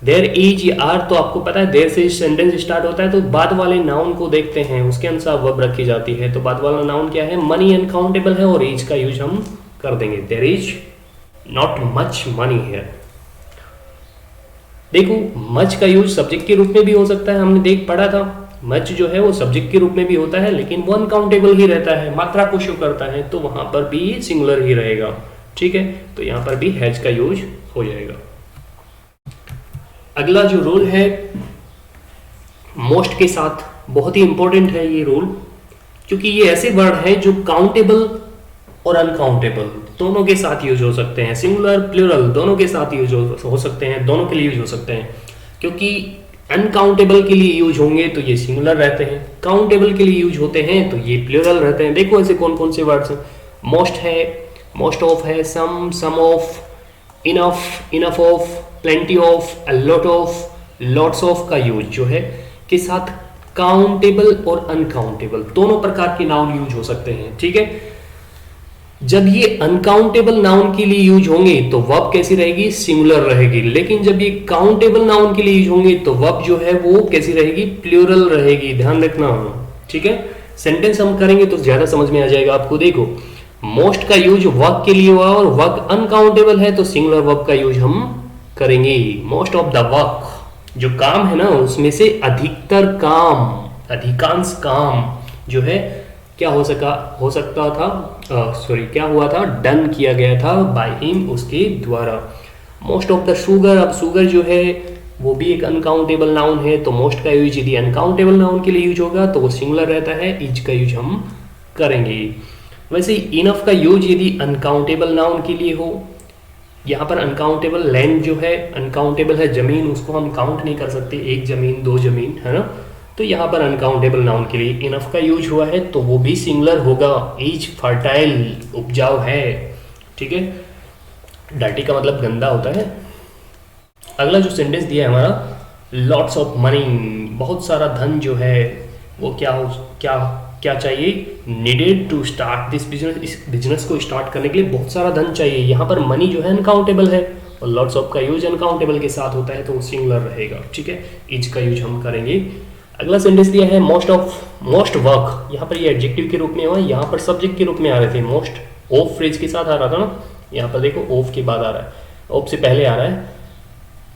देयर इज या आर, तो आपको पता है देयर से सेंटेंस स्टार्ट होता है तो बाद वाले नाउन को देखते हैं उसके अनुसार वर्ब रखी जाती है। तो बाद वाला नाउन क्या है, मनी अनकाउंटेबल है और इज का यूज हम कर देंगे, there is not much money here. देखो मच का यूज सब्जेक्ट के रूप में भी हो सकता है, हमने देख पढ़ा था मच जो है वो सब्जेक्ट के रूप में भी होता है लेकिन वो अनकाउंटेबल ही रहता है, मात्रा को शो करता है, तो वहां पर भी सिंगुलर ही रहेगा, ठीक है। तो यहां पर भी हैज का यूज हो जाएगा। अगला जो रूल है मोस्ट के साथ, बहुत ही इंपॉर्टेंट है ये रूल, क्योंकि ये ऐसे वर्ड हैं जो काउंटेबल और अनकाउंटेबल दोनों के साथ यूज हो सकते हैं, सिंगुलर प्लूरल दोनों के साथ यूज हो सकते हैं, दोनों के लिए यूज हो सकते हैं। क्योंकि अनकाउंटेबल के लिए यूज होंगे तो ये सिंगुलर रहते हैं, काउंटेबल के लिए यूज होते हैं तो ये प्लूरल रहते हैं। देखो ऐसे कौन कौन से वर्ड्स हैं, मोस्ट है, मोस्ट ऑफ है, some of, enough, enough of, plenty of, a lot of, lots of का यूज जो है के साथ काउंटेबल और अनकाउंटेबल दोनों प्रकार के नाउन यूज हो सकते हैं, ठीक है। जब ये अनकाउंटेबल नाउन के लिए यूज होंगे तो वर्ब कैसी रहेगी, सिंगुलर रहेगी, लेकिन जब ये काउंटेबल नाउन के लिए यूज होंगे तो वर्ब जो है वो कैसी रहेगी, प्लूरल रहेगी, ध्यान रखना, ठीक है। सेंटेंस हम करेंगे तो ज्यादा समझ में आ जाएगा आपको। देखो मोस्ट का यूज वर्क के लिए हुआ और वर्क अनकाउंटेबल है तो सिंगुलर वर्ब का यूज हम करेंगे। मोस्ट ऑफ द वर्क, जो काम है ना उसमें से अधिकतर काम, अधिकांश काम जो है क्या हो सकता था, क्या हुआ था, डन किया गया था बाय हिम, उसके द्वारा। मोस्ट ऑफ द शुगर, अब शुगर जो है वो भी एक अनकाउंटेबल नाउन है तो मोस्ट का यूज यदि अनकाउंटेबल नाउन के लिए यूज होगा तो वो सिंगुलर रहता है, इज का यूज हम करेंगे। वैसे इनफ का यूज यदि अनकाउंटेबल नाउन के लिए हो, यहाँ पर अनकाउंटेबल लैंड जो है अनकाउंटेबल है, जमीन उसको हम काउंट नहीं कर सकते, एक जमीन दो जमीन है ना, तो यहाँ पर अनकाउंटेबल नाउन के लिए इनफ का यूज हुआ है तो वो भी सिंगुलर होगा। इज फर्टाइल, उपजाऊ है, ठीक है, डर्टी का मतलब गंदा होता है। अगला जो सेंटेंस दिया है हमारा, लॉट्स ऑफ मनी, बहुत सारा धन जो है वो क्या चाहिए, needed to start this business, इस बिजनेस को स्टार्ट करने के लिए बहुत सारा धन चाहिए। यहाँ पर मनी जो है अनकाउंटेबल है और लॉट्स ऑफ का यूज अनकाउंटेबल के साथ होता है तो वो सिंगुलर रहेगा, ठीक है, इज का यूज हम करेंगे। अगला सेंटेंस दिया है मोस्ट वर्क, यहाँ पर ये एडजेक्टिव के रूप में हुआ, यहाँ पर सब्जेक्ट के रूप में आ रहे थे, मोस्ट ऑफ फ्रेज के साथ आ रहा था ना, यहाँ पर देखो ऑफ के बाद आ रहा है, ऑफ से पहले आ रहा है,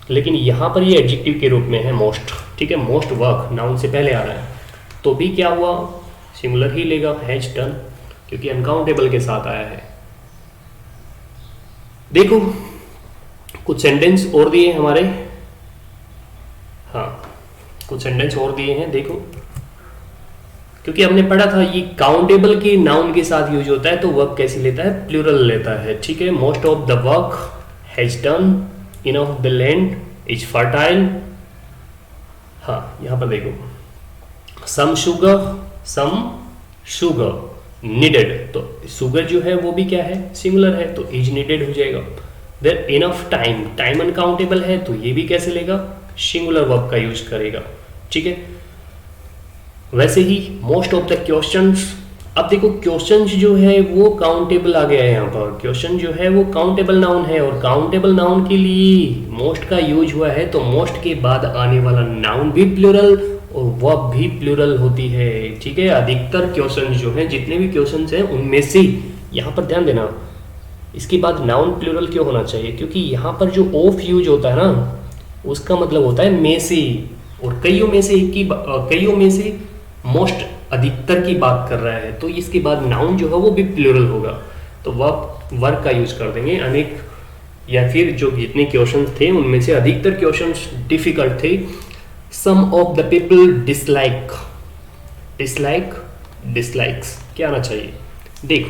लेकिन यहाँ पर ये एडजेक्टिव के रूप में है मोस्ट, ठीक है, मोस्ट वर्क नाउन से पहले आ रहा है तो भी क्या हुआ, सिंगुलर ही लेगा, हैज डन, क्योंकि अनकाउंटेबल के साथ आया है। देखो कुछ सेंटेंस और दिए हमारे, हाँ कुछ सेंटेंस और दिए हैं, देखो क्योंकि हमने पढ़ा था ये काउंटेबल के नाउन के साथ यूज होता है तो वर्ब कैसे लेता है, प्लूरल लेता है, ठीक है। Most of the work, has done, enough the land, is fertile, हाँ यहां पर देखो सम शुगर नीडेड, तो शुगर जो है वो भी क्या है, सिंगुलर है तो इज नीडेड हो जाएगा। There enough time, time uncountable है तो ये भी कैसे लेगा, सिंगुलर वर्ब का यूज करेगा, ठीक है। वैसे ही मोस्ट ऑफ द क्वेश्चंस, अब देखो क्वेश्चंस जो है वो काउंटेबल आ गया है, यहाँ पर क्वेश्चन जो है वो काउंटेबल नाउन है और काउंटेबल नाउन के लिए मोस्ट का यूज हुआ है तो मोस्ट के बाद आने वाला नाउन भी प्लूरल और वर्ब भी प्लूरल होती है। ठीक है, अधिकतर क्वेश्चन जो हैं, जितने भी क्वेश्चन हैं उनमें से, यहाँ पर ध्यान देना, इसके बाद नाउन प्लूरल क्यों होना चाहिए, क्योंकि यहाँ पर जो ऑफ यूज होता है ना, उसका मतलब होता है में से, और कईयों में से कईयों में से मोस्ट अधिकतर की बात कर रहा है, तो इसके बाद नाउन जो है वो भी प्लूरल होगा, तो वर्ब का यूज कर देंगे अनेक, या फिर जो जितने क्वेश्चन थे उनमें से अधिकतर क्वेश्चन डिफिकल्ट थे। सम ऑफ द पीपल डिसलाइक्स क्या आना चाहिए, देखो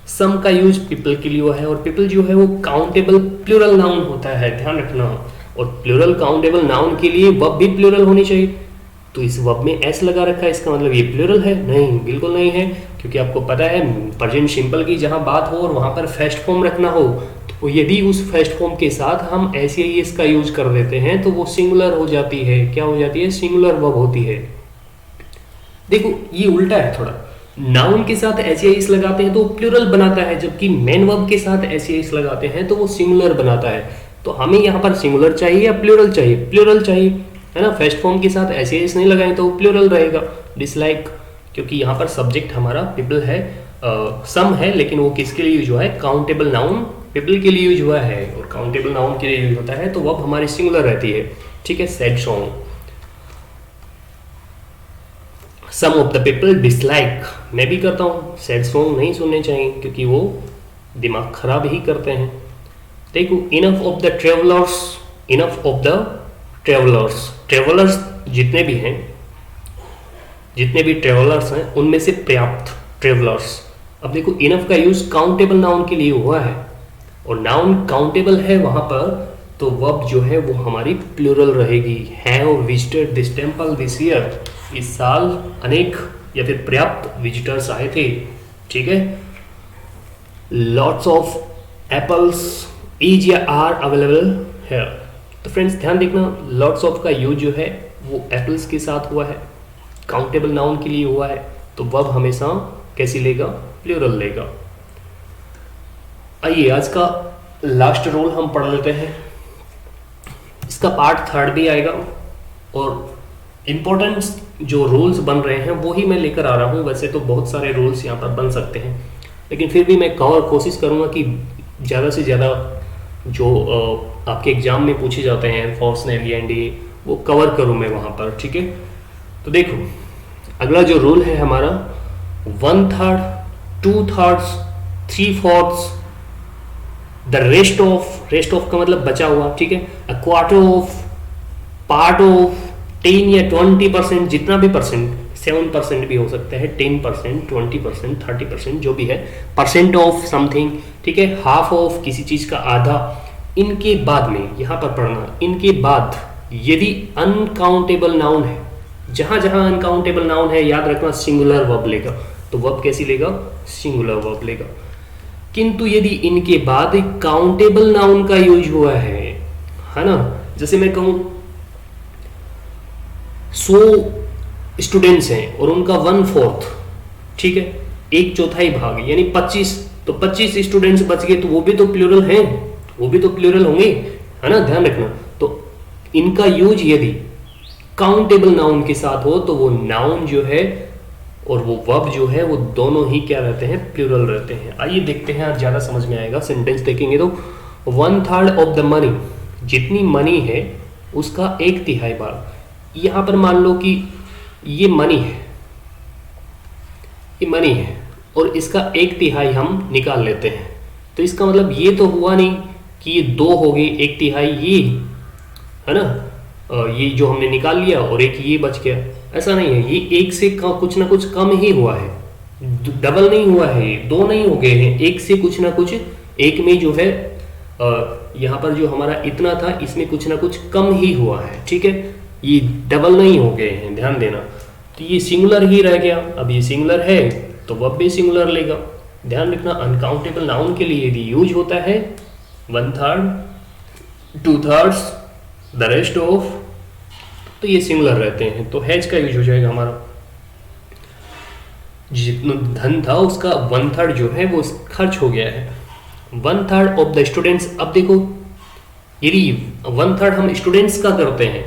सम का यूज पीपल के लिए हुआ है, और पीपल जो है वो काउंटेबल प्लूरल नाउन होता है, ध्यान रखना, और प्लूरल काउंटेबल नाउन के लिए वर्ब भी प्लूरल होनी चाहिए। तो इस वर्ब में एस लगा रखा है, इसका मतलब ये प्लूरल है? नहीं, बिल्कुल नहीं है, क्योंकि आपको पता है प्रेजेंट सिंपल की जहां बात हो और वहां पर फर्स्ट फॉर्म रखना हो, तो यदि उस फर्स्ट फॉर्म के साथ हम ऐसे ही इसका यूज कर देते हैं तो वो सिंगुलर हो जाती है। क्या हो जाती है? सिंगुलर वर्ब होती है। देखो ये उल्टा है थोड़ा, नाउन के साथ एस लगाते हैं तो प्लूरल बनाता है, जबकि मेन वर्ब के साथ एस लगाते हैं तो वो सिंगुलर बनाता है। तो हमें यहाँ पर सिंगुलर चाहिए या प्लूरल चाहिए? प्लूरल चाहिए, है ना। फर्स्ट फॉर्म के साथ एस नहीं लगाएं तो प्लूरल रहेगा डिसलाइक, क्योंकि यहाँ पर सब्जेक्ट हमारा पीपल है, सम है, लेकिन वो किसके लिए यूज हुआ है? काउंटेबल नाउन पीपल के लिए यूज हुआ है, और काउंटेबल नाउन के लिए यूज होता है तो वर्ब हमारी सिंगुलर रहती है। ठीक है, sad song, some of the people dislike, मैं भी करता हूँ, सैड सॉन्ग नहीं सुनने चाहिए क्योंकि वो दिमाग खराब ही करते हैं। देखो इनफ ऑफ द ट्रेवलर्स जितने भी ट्रेवलर्स हैं उनमें से पर्याप्त ट्रेवलर्स। अब देखो इनफ का यूज काउंटेबल नाउन के लिए हुआ है, और नाउन काउंटेबल है वहां पर, तो वर्ब जो है वो हमारी प्लूरल रहेगी। Have visited this temple this year, इस साल अनेक या फिर पर्याप्त विजिटर्स आए थे। ठीक है, लॉट्स ऑफ एप्पल्स इज या आर अवेलेबल है। तो फ्रेंड्स ध्यान देखना, लॉट्स ऑफ का यूज जो है वो एप्पल्स के साथ हुआ है, काउंटेबल नाउन के लिए हुआ है, तो वर्ब हमेशा कैसी लेगा? प्लूरल लेगा। आइए आज का लास्ट रोल हम पढ़ लेते हैं, इसका पार्ट 3 भी आएगा, और इम्पोर्टेंट जो रूल्स बन रहे हैं वो ही मैं लेकर आ रहा हूँ। वैसे तो बहुत सारे रूल्स यहाँ पर बन सकते हैं, लेकिन फिर भी मैं कोशिश करूँगा कि ज़्यादा से ज़्यादा जो आपके एग्जाम में पूछे जाते हैं फोर्स नेवी एनडीए, वो कवर करूँ मैं वहाँ पर। ठीक है, तो देखो अगला जो रूल है हमारा, 1/3, 2/3, 3/4, द रेस्ट ऑफ का मतलब बचा हुआ। ठीक है, a quarter of, part of, 10 या 20%, जितना भी परसेंट, 7% भी हो सकता है, 10%, 20%, 30%, जो भी है, परसेंट ऑफ समथिंग। ठीक है, हाफ ऑफ किसी चीज का आधा। इनके बाद में यहां पर पढ़ना, इनके बाद यदि अनकाउंटेबल नाउन है, जहां जहां अनकाउंटेबल नाउन है याद रखना सिंगुलर वर्ब लेगा, तो वर्ब कैसी लेगा? सिंगुलर वर्ब लेगा। किंतु यदि इनके बाद एक काउंटेबल नाउन का यूज हुआ है ना, जैसे मैं कहूं 100 स्टूडेंट्स हैं और उनका 1/4, ठीक है, 1/4 भाग यानी 25, तो 25 स्टूडेंट्स बच गए, तो वो भी तो प्लूरल हैं, वो भी तो प्लूरल होंगे, है ना, ध्यान रखना। तो इनका यूज यदि काउंटेबल नाउन के साथ हो तो वो नाउन जो है और वो वर्ब जो है वो दोनों ही क्या रहते हैं? प्लूरल रहते हैं। आइए देखते हैं, आज ज़्यादा समझ में आएगा। सेंटेंस देखेंगे तो 1/3 ऑफ द मनी, जितनी मनी है उसका 1/3 भाग। यहाँ पर मान लो कि ये मनी है, ये मनी है और इसका 1/3 हम निकाल लेते हैं, तो इसका मतलब ये तो हुआ नहीं कि ये 2 हो गए, 1/3 ये, है ना, ये जो हमने निकाल लिया और एक ये बच गया, ऐसा नहीं है। ये 1 से कुछ ना कुछ कम ही हुआ है, डबल नहीं हुआ है, 2 नहीं हो गए हैं, 1 से कुछ ना कुछ, एक में जो है यहाँ पर जो हमारा इतना था इसमें कुछ ना कुछ कम ही हुआ है। ठीक है, ये डबल नहीं हो गए हैं, ध्यान देना। तो ये सिंगुलर ही रह गया। अब ये सिंगुलर है तो वर्ब भी सिंगुलर लेगा। ध्यान रखना, अनकाउंटेबल नाउन के लिए यदि यूज होता है 1/3, 2/3, द रेस्ट ऑफ, तो ये सिंगुलर रहते हैं, तो हैज का यूज हो जाएगा हमारा। जितना धन था उसका 1/3 जो है वो खर्च हो गया है। 1/3 ऑफ द स्टूडेंट्स, अब देखो यदि 1/3 हम स्टूडेंट्स का करते हैं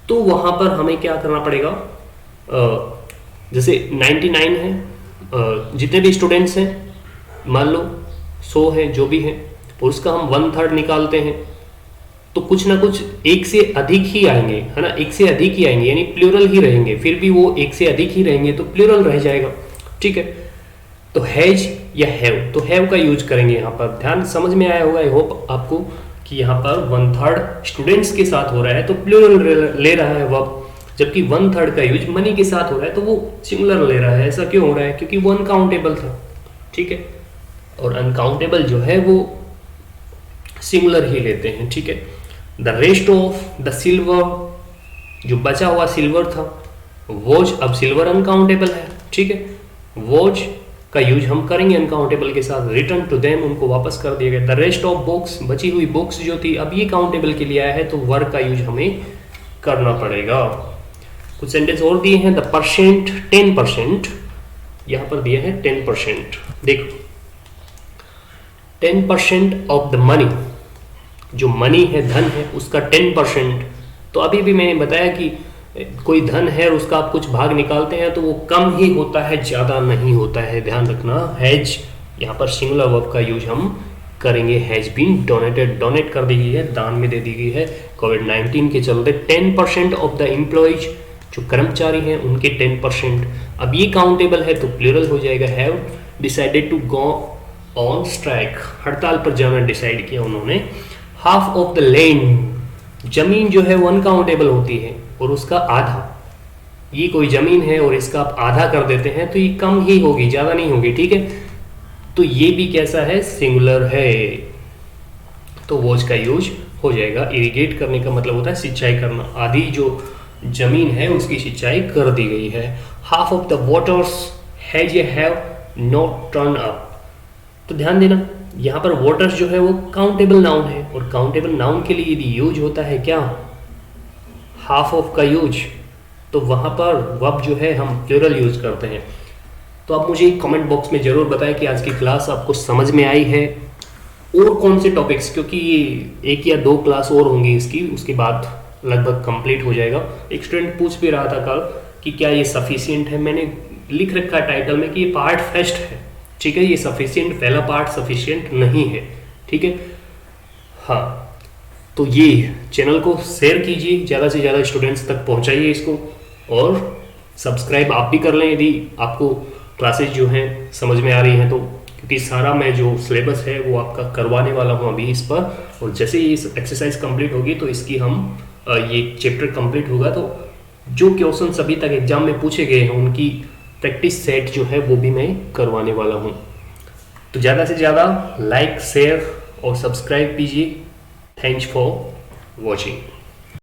तो वहाँ पर हमें क्या करना पड़ेगा, जैसे 99 है, जितने भी स्टूडेंट्स हैं मान लो 100 है जो भी है, और उसका हम 1/3 निकालते हैं, तो कुछ ना कुछ एक से अधिक ही आएंगे, है ना, एक से अधिक ही आएंगे, यानी प्लूरल ही रहेंगे, फिर भी वो एक से अधिक ही रहेंगे तो प्लूरल रह जाएगा। ठीक है, तो हैज या हैव, तो हैव का यूज करेंगे यहाँ पर। ध्यान समझ में आया होगा आई होप आपको कि यहाँ पर 1/3 स्टूडेंट्स के साथ हो रहा है तो प्लूरल ले रहा है वर्ब, जबकि 1/3 का यूज मनी के साथ हो रहा है तो वो सिंगुलर ले रहा है। ऐसा क्यों हो रहा है, क्योंकि वो अनकाउंटेबल था। ठीक है, और अनकाउंटेबल जो है वो सिंगुलर ही लेते हैं। ठीक है, the rest of the silver, जो बचा हुआ सिल्वर था, वॉज, अब सिल्वर अनकाउंटेबल है। ठीक है, वॉज का यूज हम करेंगे अनकाउंटेबल के साथ, रिटर्न टू देम, उनको वापस कर दिया गया। द रेस्ट ऑफ बुक्स, बची हुई बुक्स जो थी, अब ये काउंटेबल के लिए आया है तो वर्ब का यूज हमें करना पड़ेगा। कुछ सेंटेंस और दिए हैं, द परसेंट 10%, यहां पर दिया है 10%। देखो 10% ऑफ द मनी, जो मनी है, धन है, उसका 10%, तो अभी भी मैंने बताया कि कोई धन है और उसका आप कुछ भाग निकालते हैं तो वो कम ही होता है, ज़्यादा नहीं होता है। ध्यान रखना, हैज यहाँ पर सिंगुलर वर्ब का यूज हम करेंगे। हैज बीन डोनेटेड, डोनेट कर दी गई है, दान में दे दी गई है कोविड-19 के चलते। 10% ऑफ द एम्प्लॉयज, जो कर्मचारी हैं उनके 10%, अब ये काउंटेबल है तो प्लूरल हो जाएगा। Have decided to go on strike, हड़ताल पर जाना डिसाइड किया उन्होंने। हाफ ऑफ द लैंड, जमीन जो है वो अनकाउंटेबल होती है और उसका आधा, ये कोई जमीन है और इसका आप आधा कर देते हैं तो ये कम ही होगी, ज़्यादा नहीं होगी। ठीक है, तो ये भी कैसा है, सिंगुलर है, तो वॉज का यूज हो जाएगा। इरिगेट करने का मतलब होता है सिंचाई करना, आधी जो जमीन है उसकी सिंचाई कर दी गई है। Half of the waters has या हैव नॉट टर्न अप, तो ध्यान देना यहाँ पर वाटर्स जो है वो काउंटेबल नाउन है, और काउंटेबल नाउन के लिए यदि यूज होता है क्या, हाफ ऑफ का यूज, तो वहाँ पर वर्ब जो है हम प्लूरल यूज करते हैं। तो आप मुझे कमेंट बॉक्स में ज़रूर बताएं कि आज की क्लास आपको समझ में आई है, और कौन से टॉपिक्स, क्योंकि ये 1 या 2 क्लास और होंगी इसकी, उसके बाद लगभग कंप्लीट हो जाएगा। एक स्टूडेंट पूछ भी रहा था कल कि क्या ये सफिशियंट है, मैंने लिख रखा है टाइटल में कि ये पार्ट फर्स्ट है। ठीक है, ये सफिशियंट, पहला पार्ट सफिशियंट नहीं है। ठीक है, हाँ, तो ये चैनल को शेयर कीजिए, ज़्यादा से ज़्यादा स्टूडेंट्स तक पहुंचाइए इसको, और सब्सक्राइब आप भी कर लें यदि आपको क्लासेस जो हैं समझ में आ रही हैं तो, क्योंकि सारा मैं जो सिलेबस है वो आपका करवाने वाला हूँ अभी इस पर, और जैसे ही इस एक्सरसाइज कंप्लीट होगी तो इसकी हम ये चैप्टर कंप्लीट होगा तो जो क्वेश्चन अभी तक एग्जाम में पूछे गए हैं उनकी प्रैक्टिस सेट जो है वो भी मैं करवाने वाला हूँ। तो ज़्यादा से ज़्यादा लाइक, शेयर और सब्सक्राइब कीजिए। Thanks for watching.